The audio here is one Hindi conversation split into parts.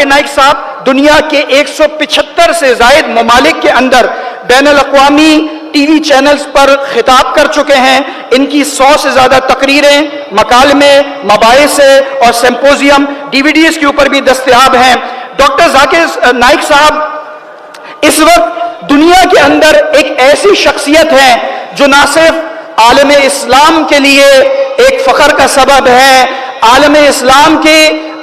जाकिर नाइक साहब दुनिया के 175 से जायद ममालिक के अंदर बैनुल अक़वामी टीवी चैनल्स पर खिताब कर चुके हैं। इनकी 100 से ज्यादा तकरीरें, मकालमे, मबाइसे और सिंपोजियम डीवीडीज के ऊपर भी दस्तयाब हैं। डॉक्टर जाकिर नाइक साहब इस वक्त दुनिया के अंदर एक ऐसी शख्सियत है जो ना सिर्फ आलम इस्लाम के लिए एक फख्र का सबब है, आलम इस्लाम के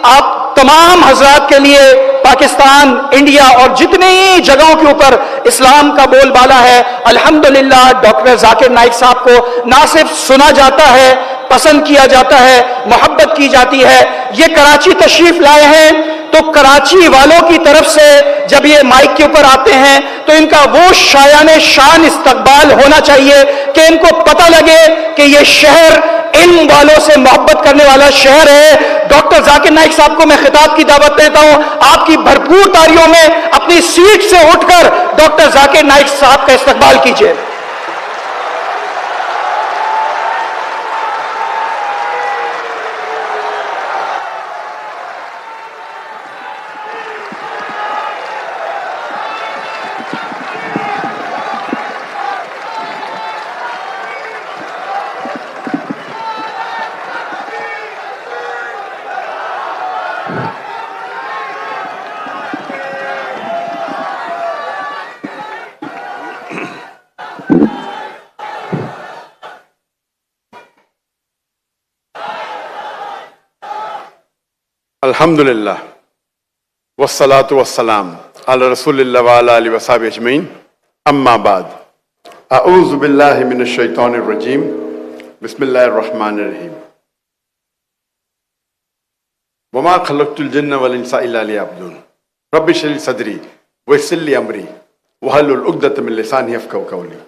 आप तमाम हजरात के लिए पाकिस्तान, इंडिया और जितने जगहों के ऊपर इस्लाम का बोलबाला है, अल्हम्दुलिल्लाह डॉक्टर जाकिर नाइक साहब को ना सिर्फ सुना जाता है, पसंद किया जाता है, मोहब्बत की जाती है। ये कराची तशरीफ लाए हैं तो कराची वालों की तरफ से जब ये माइक के ऊपर आते हैं तो इनका वो शायाने शान इस्तकबाल होना चाहिए कि इनको पता लगे कि ये शहर इन वालों से मोहब्बत करने वाला शहर है। डॉक्टर जाकिर नाइक साहब को मैं खिताब की दावत देता हूं, आपकी भरपूर तालियों में अपनी सीट से उठकर डॉक्टर जाकिर नाइक साहब का इस्तकबाल कीजिए। अल्हम्दुलिल्लाह वस्सलातु वस्सलाम अला रसूलिल्लाह व अला आलिहि व सहाबिहि अजमईन, अम्मा बाद, अऊज़ु बिल्लाहि मिनश शैतानिर रजीम, बिस्मिल्लाहिर रहमानिर रहीम। वमा खलक़तुल जिन्ना वल इंसा इल्ला लियअबुदून, रब्बि इश्रह ली सदरी व यस्सिर ली अमरी वहलुल उक़दतम मिन लिसानी यफ़क़हू क़ौली।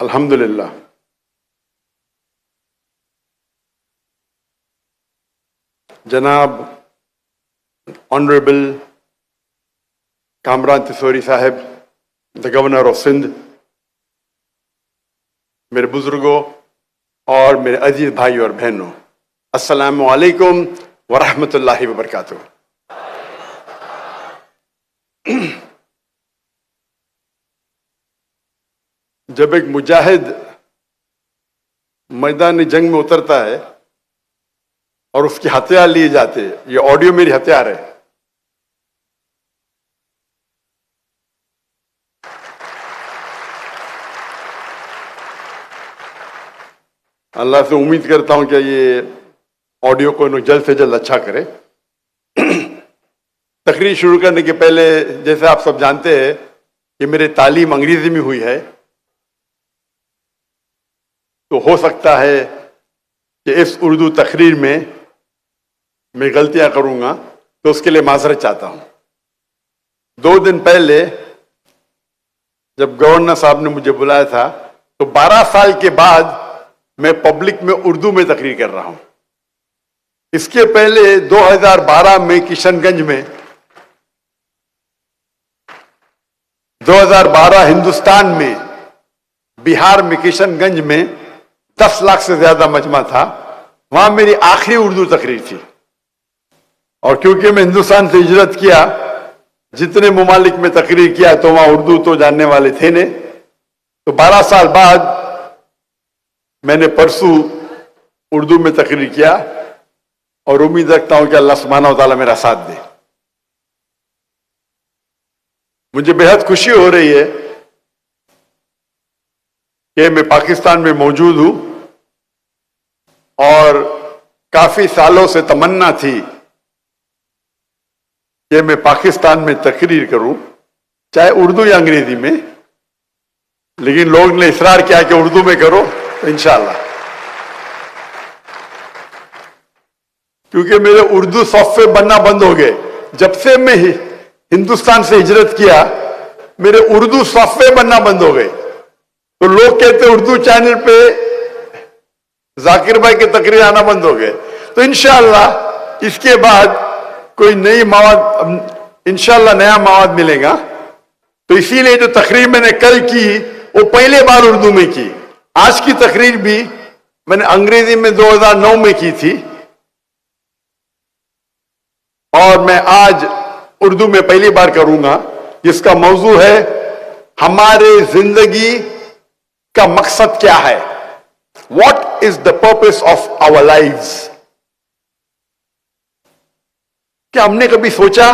अल्हम्दुलिल्लाह जनाब ऑनरेबल कामरान तिसोरी साहब, द गवर्नर ऑफ सिंध, मेरे बुजुर्गों और मेरे अजीज भाई और बहनों, अस्सलामु अलैकुम व रहमतुल्लाहि व बरकातुहू। जब एक मुजाहिद मैदान जंग में उतरता है और उसके हथियार लिए जाते हैं, ये ऑडियो मेरी हथियार है, अल्लाह से उम्मीद करता हूं कि ये ऑडियो को जल्द से जल्द अच्छा करे। तकरीर शुरू करने के पहले, जैसे आप सब जानते हैं कि मेरी तालीम अंग्रेजी में हुई है, तो हो सकता है कि इस उर्दू तकरीर में मैं गलतियां करूंगा, तो उसके लिए माजरत चाहता हूं। 2 दिन पहले जब गवर्नर साहब ने मुझे बुलाया था तो 12 साल के बाद मैं पब्लिक में उर्दू में तकरीर कर रहा हूं। इसके पहले 2012 में किशनगंज में, 2012 हिंदुस्तान में, बिहार में किशनगंज में 10 लाख से ज्यादा मजमा था, वहां मेरी आखिरी उर्दू तकरीर थी। और क्योंकि मैं हिंदुस्तान से हिजरत किया, जितने ममालिक में तकरीर किया तो वहां उर्दू तो जानने वाले थे नहीं, तो 12 साल बाद मैंने परसों उर्दू में तकरीर किया और उम्मीद रखता हूं कि अल्लाह सुब्हानहू व तआला मेरा साथ दे। मुझे बेहद खुशी हो रही है कि मैं पाकिस्तान में मौजूद हूं और काफी सालों से तमन्ना थी कि मैं पाकिस्तान में तकरीर करूं, चाहे उर्दू या अंग्रेजी में, लेकिन लोग ने इसरार किया कि उर्दू में करो, तो इंशाअल्लाह। क्योंकि मेरे उर्दू सॉफ्टवेयर बनना बंद हो गए। जब से मैं हिंदुस्तान से हिजरत किया, मेरे उर्दू सॉफ्टवेयर बनना बंद हो गए। तो लोग कहते उर्दू चैनल पे जाकिर भाई के तकरीर आना बंद हो गए। तो इंशाअल्लाह इसके बाद कोई नई मवाद इंशाल्लाह नया मवाद मिलेगा। तो इसीलिए जो तकरीर मैंने कल की वो पहले बार उर्दू में की। आज की तकरीर भी मैंने अंग्रेजी में 2009 में की थी और मैं आज उर्दू में पहली बार करूंगा, जिसका मौजू है हमारे जिंदगी का मकसद क्या है। What is the purpose of our lives? क्या हमने कभी सोचा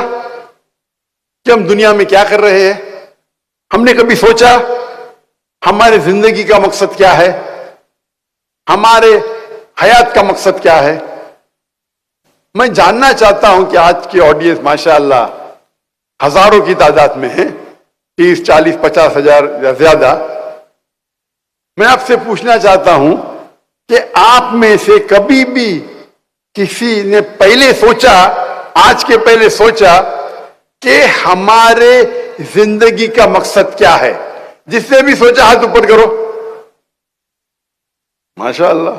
कि हम दुनिया में क्या कर रहे हैं? हमने कभी सोचा हमारे जिंदगी का मकसद क्या है, हमारे हयात का मकसद क्या है? मैं जानना चाहता हूं कि आज की ऑडियंस माशाअल्लाह हजारों की तादाद में है, 30, 40, 50 हजार या ज्यादा। मैं आपसे पूछना चाहता हूं कि आप में से कभी भी किसी ने पहले सोचा, आज के पहले सोचा कि हमारे जिंदगी का मकसद क्या है? जिसने भी सोचा हाथ ऊपर करो। माशाअल्लाह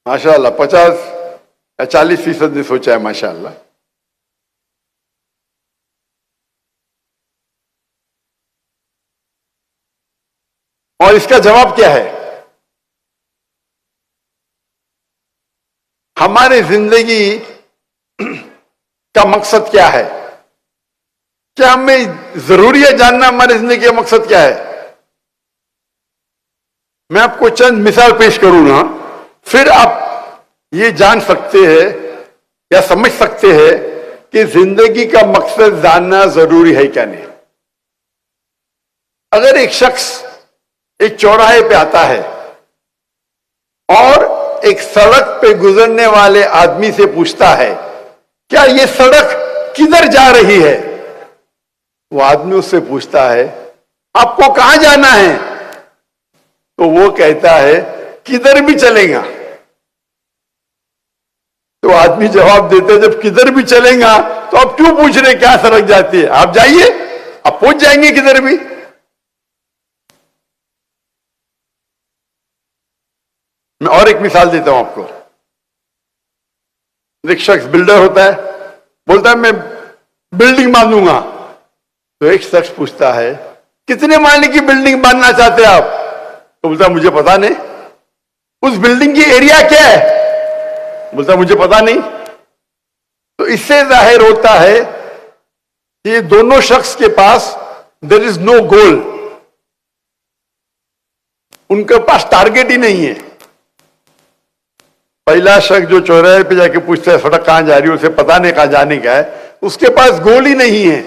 माशाअल्लाह 50 या 40% ने सोचा है माशाअल्लाह। और इसका जवाब क्या है? हमारे जिंदगी का मकसद क्या है? क्या हमें जरूरी है जानना हमारी जिंदगी का मकसद क्या है? मैं आपको चंद मिसाल पेश करूंगा, फिर आप ये जान सकते हैं या समझ सकते हैं कि जिंदगी का मकसद जानना जरूरी है क्या नहीं। अगर एक शख्स एक चौराहे पे आता है और एक सड़क पे गुजरने वाले आदमी से पूछता है क्या ये सड़क किधर जा रही है, वो आदमी उससे पूछता है आपको कहां जाना है, तो वो कहता है किधर भी चलेगा। तो आदमी जवाब देता है जब किधर भी चलेगा तो आप क्यों पूछ रहे क्या सड़क जाती है? आप जाइए, आप पहुंच जाएंगे किधर भी। मैं और एक मिसाल देता हूं आपको। एक शख्स बिल्डर होता है, बोलता है मैं बिल्डिंग बांधूंगा। तो एक शख्स पूछता है कितने माले की बिल्डिंग बांधना चाहते हैं आप? तो बोलता है मुझे पता नहीं। उस बिल्डिंग की एरिया क्या है? बोलता है मुझे पता नहीं। तो इससे जाहिर होता है कि ये दोनों शख्स के पास देयर इज नो गोल, उनके पास टारगेट ही नहीं है। पहला शख्स जो चौराहे पे जाके पूछता है सड़क कहां जा रही है, उसे पता नहीं कहां जाने का है, उसके पास गोल ही नहीं है।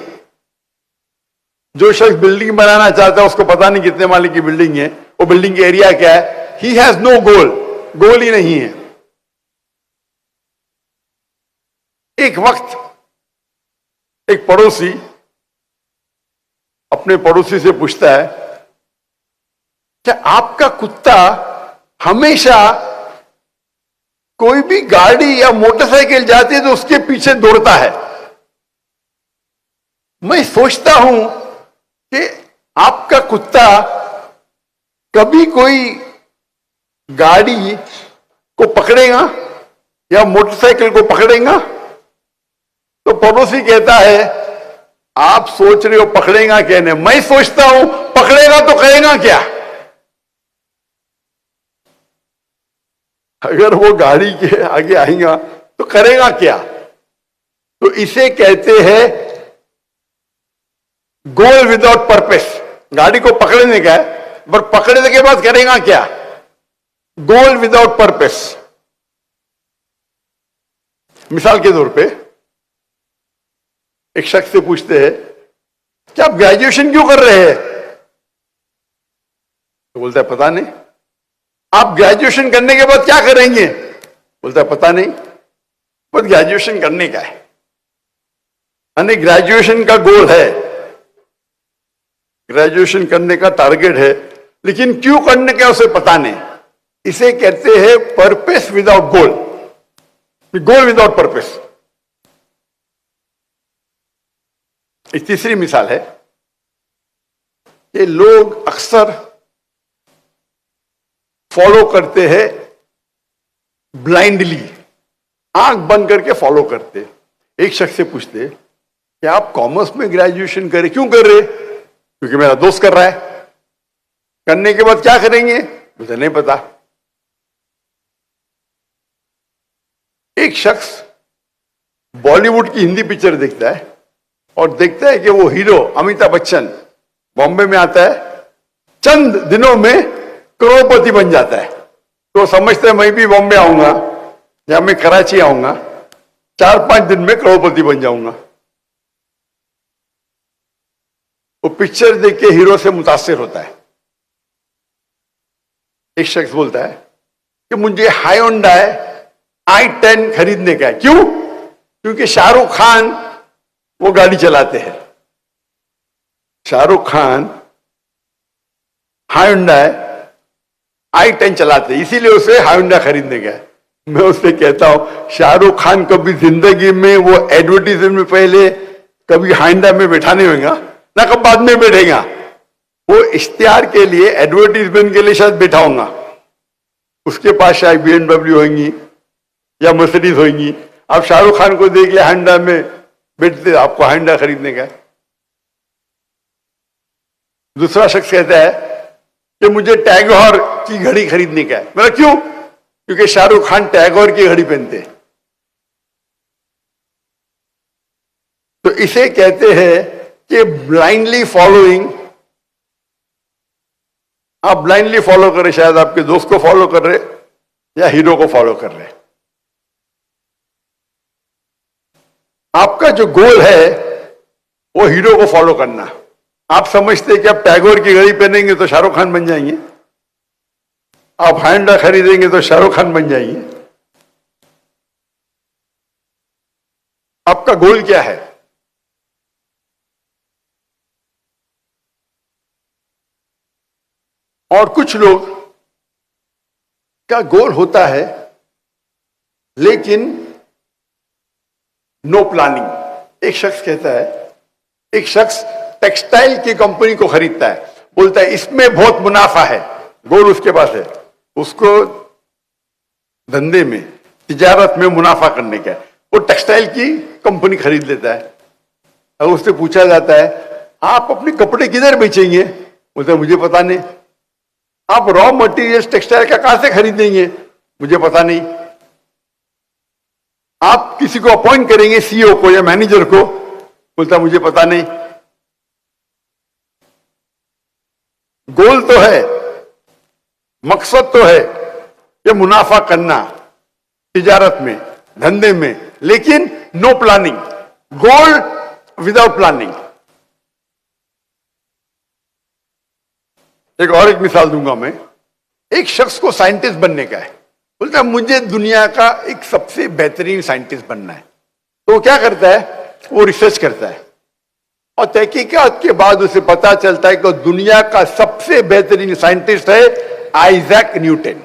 जो शख्स बिल्डिंग बनाना चाहता है उसको पता नहीं कितने माले की बिल्डिंग है, वो बिल्डिंग का एरिया क्या है, ही हैज नो गोल, गोल ही नहीं है। एक वक्त एक पड़ोसी अपने पड़ोसी से पूछता है क्या आपका कुत्ता हमेशा कोई भी गाड़ी या मोटरसाइकिल जाती है तो उसके पीछे दौड़ता है? मैं सोचता हूं कि आपका कुत्ता कभी कोई गाड़ी को पकड़ेगा या मोटरसाइकिल को पकड़ेगा? तो पड़ोसी कहता है आप सोच रहे हो पकड़ेगा क्या नहीं, मैं सोचता हूं पकड़ेगा तो करेगा क्या? अगर वो गाड़ी के आगे आएगा तो करेगा क्या? तो इसे कहते हैं गोल विदाउट पर्पस। गाड़ी को पकड़ने का है पर पकड़ने के बाद करेगा क्या? गोल विदाउट पर्पस। मिसाल के तौर पे एक शख्स से पूछते हैं क्या आप ग्रेजुएशन क्यों कर रहे हैं? तो बोलता है पता नहीं। आप ग्रेजुएशन करने के बाद क्या करेंगे? बोलता है पता नहीं, बस ग्रेजुएशन करने का है। यानी ग्रेजुएशन का गोल है, ग्रेजुएशन करने का टारगेट है, लेकिन क्यों करने का उसे पता नहीं। इसे कहते हैं पर्पस विदाउट गोल, गोल विदाउट पर्पस। एक तीसरी मिसाल है कि लोग अक्सर फॉलो करते हैं ब्लाइंडली, आंख बंद करके फॉलो करते हैं। एक शख्स से पूछते कि आप कॉमर्स में ग्रेजुएशन करे, क्यों कर रहे? क्योंकि मेरा दोस्त कर रहा है। करने के बाद क्या करेंगे? मुझे नहीं पता। एक शख्स बॉलीवुड की हिंदी पिक्चर देखता है और देखता है कि वो हीरो अमिताभ बच्चन बॉम्बे में आता है, चंद दिनों में करोड़पति बन जाता है। तो समझते हैं मैं भी बॉम्बे आऊंगा या मैं कराची आऊंगा, 4-5 दिन में करोड़पति बन जाऊंगा। वो पिक्चर देख के हीरो से मुतासिर होता है। एक शख्स बोलता है कि मुझे हायोंडाई i10 खरीदने का है। क्यों? क्योंकि शाहरुख खान वो गाड़ी चलाते हैं। शाहरुख खान हायोंडाई i10 चलाते, इसीलिए उसे हायोंडा खरीदने का है। मैं उससे कहता हूं शाहरुख खान कभी जिंदगी में वो एडवर्टीजमेंट में पहले कभी हायोंडा में बैठा नहीं होगा ना, कब बाद में बैठेगा। वो इश्तिहार के लिए, एडवर्टीजमेंट के लिए शायद बैठा होगा। उसके पास शायद BMW होंगी या मर्सिडीज होंगी। आप शाहरुख खान को देख ले हायोंडा में बैठते, आपको हायोंडा खरीदने का है। दूसरा शख्स कहता है कि मुझे टैगोर की घड़ी खरीदने का है। मतलब क्यों? क्योंकि शाहरुख खान टैगोर की घड़ी पहनते। तो इसे कहते हैं कि ब्लाइंडली फॉलोइंग। आप ब्लाइंडली फॉलो कर रहे, शायद आपके दोस्त को फॉलो कर रहे या हीरो को फॉलो कर रहे। आपका जो गोल है वो हीरो को फॉलो करना। आप समझते हैं कि आप टैगोर की घड़ी पहनेंगे तो शाहरुख खान बन जाएंगे, आप हायोंडा खरीदेंगे तो शाहरुख खान बन जाएंगे। आपका गोल क्या है? और कुछ लोग का गोल होता है लेकिन नो प्लानिंग। एक शख्स कहता है, एक शख्स टेक्सटाइल की कंपनी को खरीदता है, बोलता है इसमें बहुत मुनाफा है, गोल उसके पास है, उसको धंधे में, तिजारत में मुनाफा करने का है। वो टेक्सटाइल की कंपनी खरीद लेता है। अब उससे पूछा जाता है आप अपने कपड़े किधर बेचेंगे? बोलता है मुझे पता नहीं। आप रॉ मटेरियल्स टेक्सटाइल का कहां से खरीदेंगे? मुझे पता नहीं। आप किसी को अपॉइंट करेंगे, CEO को या मैनेजर को? बोलता मुझे पता नहीं। गोल तो है, मकसद तो है कि मुनाफा करना तिजारत में, धंधे में, लेकिन नो प्लानिंग। गोल विदाउट प्लानिंग। एक मिसाल दूंगा मैं। एक शख्स को साइंटिस्ट बनने का है, बोलता है मुझे दुनिया का एक सबसे बेहतरीन साइंटिस्ट बनना है। तो वो क्या करता है? वो रिसर्च करता है और तहकीकात के बाद उसे पता चलता है कि दुनिया का सबसे बेहतरीन साइंटिस्ट है आइजैक न्यूटन।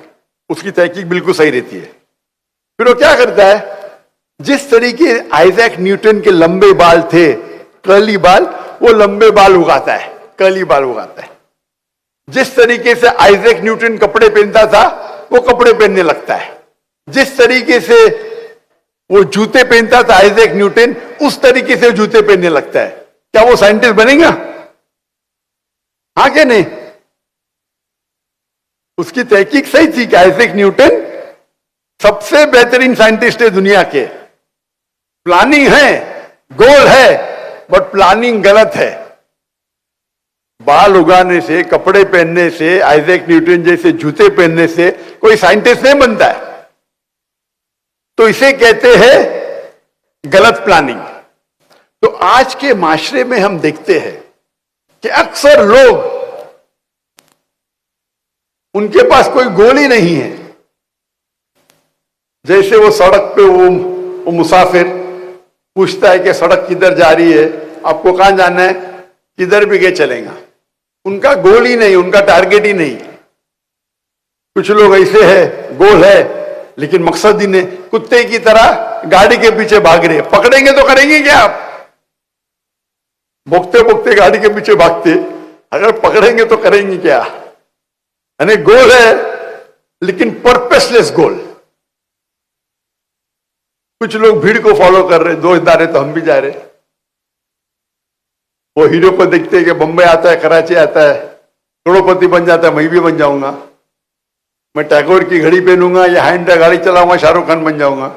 उसकी तहकीक बिल्कुल सही रहती है। फिर वो क्या करता है? जिस तरीके आइजैक न्यूटन के लंबे बाल थे, कर्ली बाल, वो लंबे बाल उगाता है, कर्ली बाल उगाता है। जिस तरीके से आइजैक न्यूटन कपड़े पहनता था वो कपड़े पहनने लगता है। जिस तरीके से वो जूते पहनता था आइजैक न्यूटन, उस तरीके से जूते पहनने लगता है। क्या वो साइंटिस्ट बनेगा? हाँ क्या नहीं? उसकी तहकीक सही थी कि आइजैक न्यूटन सबसे बेहतरीन साइंटिस्ट है दुनिया के। प्लानिंग है, गोल है, बट प्लानिंग गलत है। बाल उगाने से, कपड़े पहनने से, आइजैक न्यूटन जैसे जूते पहनने से कोई साइंटिस्ट नहीं बनता है। तो इसे कहते हैं गलत प्लानिंग। तो आज के माशरे में हम देखते हैं कि अक्सर लोग, उनके पास कोई गोल ही नहीं है। जैसे वो सड़क पे वो मुसाफिर पूछता है कि सड़क किधर जा रही है, आपको कहां जाना है? किधर भी गए चलेगा। उनका गोल ही नहीं, उनका टारगेट ही नहीं। कुछ लोग ऐसे हैं, गोल है लेकिन मकसद ही नहीं, कुत्ते की तरह गाड़ी के पीछे भाग रहे। पकड़ेंगे तो करेंगे क्या? आप भोगते भोगते गाड़ी के पीछे भागते, अगर पकड़ेंगे तो करेंगे क्या? यानी गोल है, लेकिन पर्पसलेस गोल। कुछ लोग भीड़ को फॉलो कर रहे, दोस्त जा रहे तो हम भी जा रहे। वो हीरो को देखते हैं कि बंबई आता है, कराची आता है, करोड़पति बन जाता है, मैं भी बन जाऊंगा। मैं टैगोर की घड़ी पहनूंगा या हैंडा गाड़ी चलाऊंगा, शाहरुख खान बन जाऊंगा।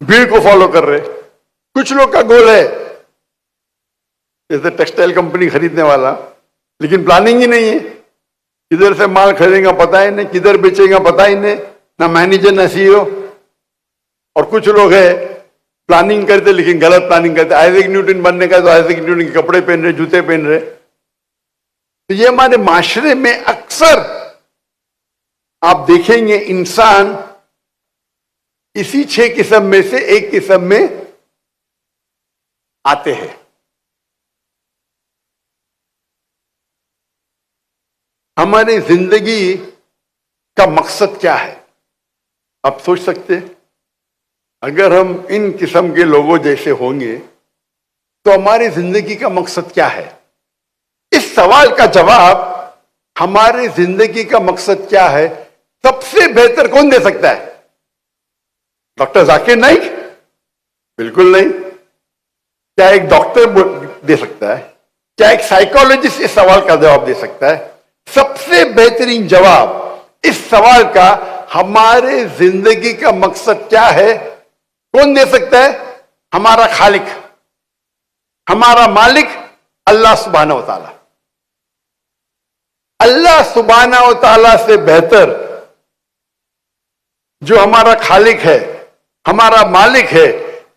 भीड़ को फॉलो कर रहे। कुछ लोग का गोल है जैसे टेक्सटाइल कंपनी खरीदने वाला, लेकिन प्लानिंग ही नहीं है, किधर से माल खरीदेगा पता ही नहीं, किधर बेचेगा पता ही नहीं, ना मैनेजर ना सीईओ। और कुछ लोग है प्लानिंग करते लेकिन गलत प्लानिंग करते। आइजैक न्यूटन बनने का तो आइजैक न्यूटन के कपड़े पहन रहे, जूते पहन रहे। तो ये हमारे माशरे में अक्सर आप देखेंगे इंसान इसी 6 किस्म में से एक किस्म में आते हैं। हमारी जिंदगी का मकसद क्या है? आप सोच सकते हैं अगर हम इन किस्म के लोगों जैसे होंगे तो हमारी जिंदगी का मकसद क्या है? इस सवाल का जवाब हमारी जिंदगी का मकसद क्या है सबसे बेहतर कौन दे सकता है? डॉक्टर जाकिर नाइक? बिल्कुल नहीं। क्या एक डॉक्टर दे सकता है? क्या एक साइकोलॉजिस्ट इस सवाल का जवाब दे सकता है? सबसे बेहतरीन जवाब इस सवाल का हमारे जिंदगी का मकसद क्या है कौन दे सकता है? हमारा खालिक, हमारा मालिक अल्लाह सुब्हानहू व तआला। अल्लाह सुब्हानहू व तआला से बेहतर जो हमारा खालिक है, हमारा मालिक है,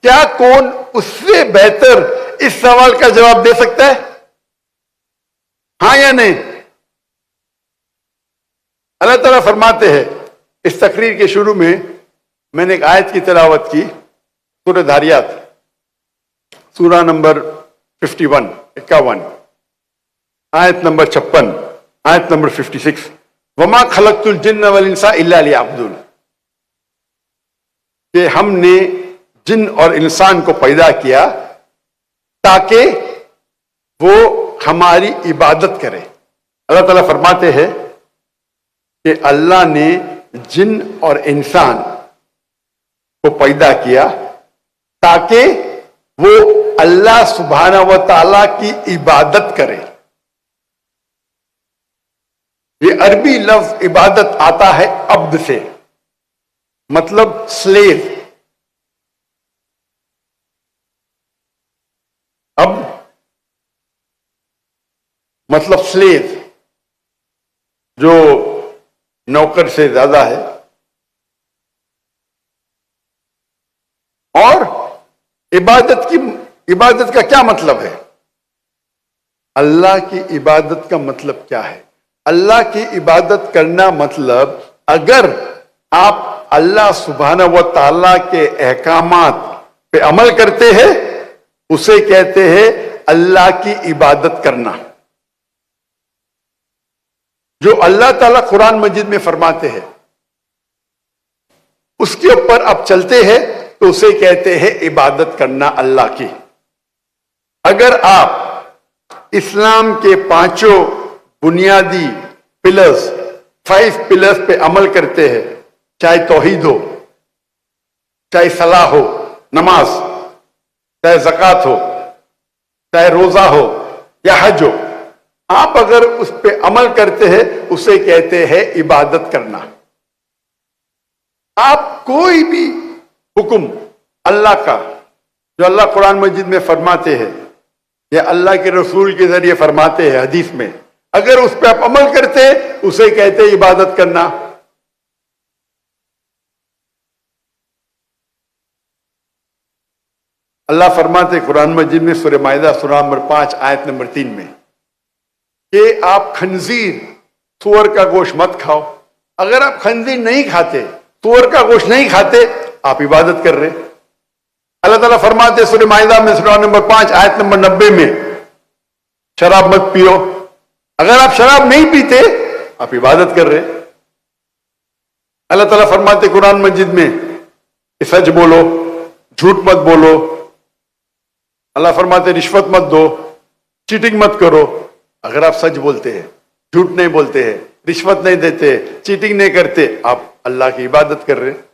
क्या कौन उससे बेहतर इस सवाल का जवाब दे सकता है? हां या नहीं? अल्लाह ताला फरमाते हैं, इस तकरीर के शुरू में मैंने एक आयत की तिलावत की, सूरह धारियात, सूरा नंबर 51, आयत नंबर 56, आयत नंबर 56, वमा खलक़तुल जिन्न वल इंसा इल्ला लियअबुदून, कि हमने जिन और इंसान को पैदा किया ताकि वो हमारी इबादत करे। अल्लाह ताला फरमाते हैं कि अल्लाह ने जिन और इंसान को पैदा किया ताकि वो अल्लाह सुब्हानहू व तआला की इबादत करे। ये अरबी लफ्ज इबादत आता है अब्द से, मतलब स्लेव। अब मतलब स्लेव, जो नौकर से ज्यादा है। और इबादत का क्या मतलब है? अल्लाह की इबादत का मतलब क्या है? अल्लाह की इबादत करना मतलब अगर आप अल्लाह सुब्हानहू व तआला के अहकामात पे अमल करते हैं उसे कहते हैं अल्लाह की इबादत करना। जो अल्लाह ताला कुरान मजीद में फरमाते हैं उसके ऊपर आप चलते हैं तो उसे कहते हैं इबादत करना अल्लाह की। अगर आप इस्लाम के 5 बुनियादी पिलर्स, 5 पिलर्स पे अमल करते हैं, चाहे तौहीद हो, चाहे सलाह हो, नमाज, चाहे ज़कात हो, चाहे रोजा हो या हज हो, आप अगर उस पे अमल करते हैं उसे कहते हैं इबादत करना। आप कोई भी हुक्म अल्लाह का जो अल्लाह कुरान मजीद में फरमाते हैं या अल्लाह के रसूल के जरिए फरमाते हैं हदीस में, अगर उस पर आप अमल करते हैं उसे कहते हैं इबादत करना। अल्लाह फरमाते कुरान मजीद में सूरह माइदा सूरा नंबर 5 आयत नंबर 3 में कि आप खंजीर, सूअर का गोश्त मत खाओ। अगर आप खंजीर नहीं खाते, सूअर का गोश्त नहीं खाते, आप इबादत कर रहे। अल्लाह ताला फरमाते सूरह माइदा में सूरा नंबर 5 आयत नंबर 90 में शराब मत पियो। अगर आप शराब नहीं पीते आप इबादत कर रहे। अल्लाह ताला फरमाते कुरान मजीद में कि सच बोलो, झूठ मत बोलो। अल्लाह फरमाते रिश्वत मत दो, चीटिंग मत करो। अगर आप सच बोलते हैं, झूठ नहीं बोलते हैं, रिश्वत नहीं देते, चीटिंग नहीं करते, आप अल्लाह की इबादत कर रहे हैं।